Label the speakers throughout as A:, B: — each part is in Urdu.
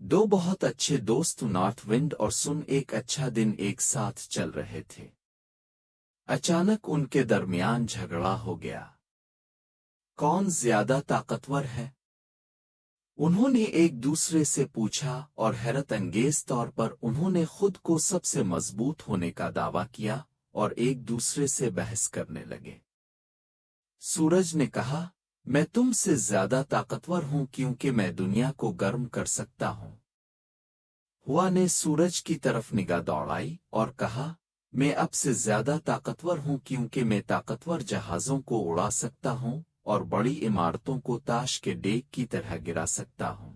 A: دو بہت اچھے دوست نارتھ ونڈ اور سن ایک اچھا دن ایک ساتھ چل رہے تھے۔ اچانک ان کے درمیان جھگڑا ہو گیا۔ کون زیادہ طاقتور ہے؟ انہوں نے ایک دوسرے سے پوچھا اور حیرت انگیز طور پر انہوں نے خود کو سب سے مضبوط ہونے کا دعویٰ کیا اور ایک دوسرے سے بحث کرنے لگے۔ سورج نے کہا، میں تم سے زیادہ طاقتور ہوں کیونکہ میں دنیا کو گرم کر سکتا ہوں۔ ہوا نے سورج کی طرف نگاہ دوڑائی اور کہا، میں اب سے زیادہ طاقتور ہوں کیونکہ میں طاقتور جہازوں کو اڑا سکتا ہوں اور بڑی عمارتوں کو تاش کے ڈیک کی طرح گرا سکتا ہوں۔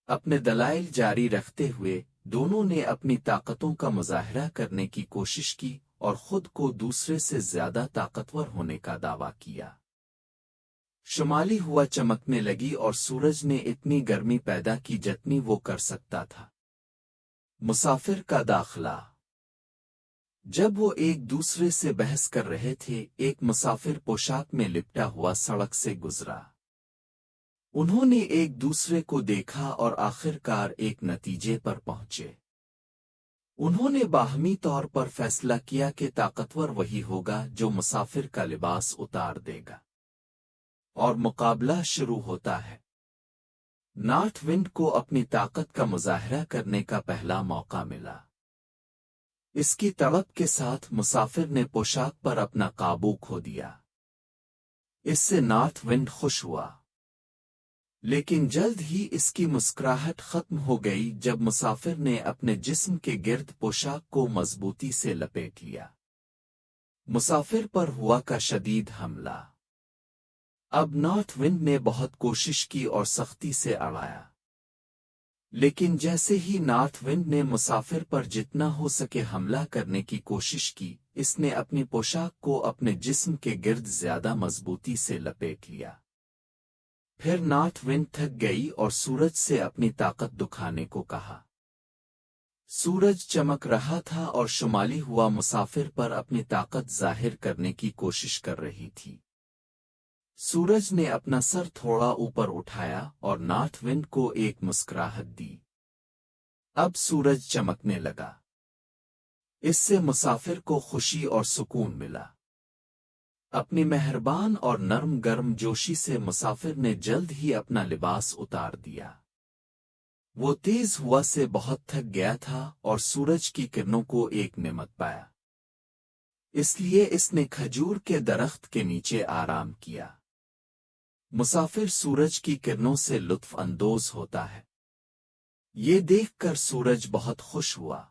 A: اپنے دلائل جاری رکھتے ہوئے دونوں نے اپنی طاقتوں کا مظاہرہ کرنے کی کوشش کی اور خود کو دوسرے سے زیادہ طاقتور ہونے کا دعویٰ کیا۔ شمالی ہوا چمکنے لگی اور سورج نے اتنی گرمی پیدا کی جتنی وہ کر سکتا تھا۔ مسافر کا داخلہ۔ جب وہ ایک دوسرے سے بحث کر رہے تھے، ایک مسافر پوشاک میں لپٹا ہوا سڑک سے گزرا۔ انہوں نے ایک دوسرے کو دیکھا اور آخر کار ایک نتیجے پر پہنچے۔ انہوں نے باہمی طور پر فیصلہ کیا کہ طاقتور وہی ہوگا جو مسافر کا لباس اتار دے گا، اور مقابلہ شروع ہوتا ہے۔ نارتھ ونڈ کو اپنی طاقت کا مظاہرہ کرنے کا پہلا موقع ملا۔ اس کی تڑپ کے ساتھ مسافر نے پوشاک پر اپنا قابو کھو دیا۔ اس سے نارتھ ونڈ خوش ہوا، لیکن جلد ہی اس کی مسکراہٹ ختم ہو گئی جب مسافر نے اپنے جسم کے گرد پوشاک کو مضبوطی سے لپیٹ لیا۔ مسافر پر ہوا کا شدید حملہ۔ اب نارتھ ونڈ نے بہت کوشش کی اور سختی سے اڑایا، لیکن جیسے ہی نارتھ ونڈ نے مسافر پر جتنا ہو سکے حملہ کرنے کی کوشش کی، اس نے اپنی پوشاک کو اپنے جسم کے گرد زیادہ مضبوطی سے لپیٹ لیا۔ پھر نارتھ ونڈ تھک گئی اور سورج سے اپنی طاقت دکھانے کو کہا۔ سورج چمک رہا تھا اور شمالی ہوا مسافر پر اپنی طاقت ظاہر کرنے کی کوشش کر رہی تھی۔ سورج نے اپنا سر تھوڑا اوپر اٹھایا اور نارتھ ونڈ کو ایک مسکراہٹ دی۔ اب سورج چمکنے لگا۔ اس سے مسافر کو خوشی اور سکون ملا۔ اپنی مہربان اور نرم گرم جوشی سے مسافر نے جلد ہی اپنا لباس اتار دیا۔ وہ تیز ہوا سے بہت تھک گیا تھا اور سورج کی کرنوں کو ایک نعمت پایا، اس لیے اس نے کھجور کے درخت کے نیچے آرام کیا۔ مسافر سورج کی کرنوں سے لطف اندوز ہوتا ہے۔ یہ دیکھ کر سورج بہت خوش ہوا۔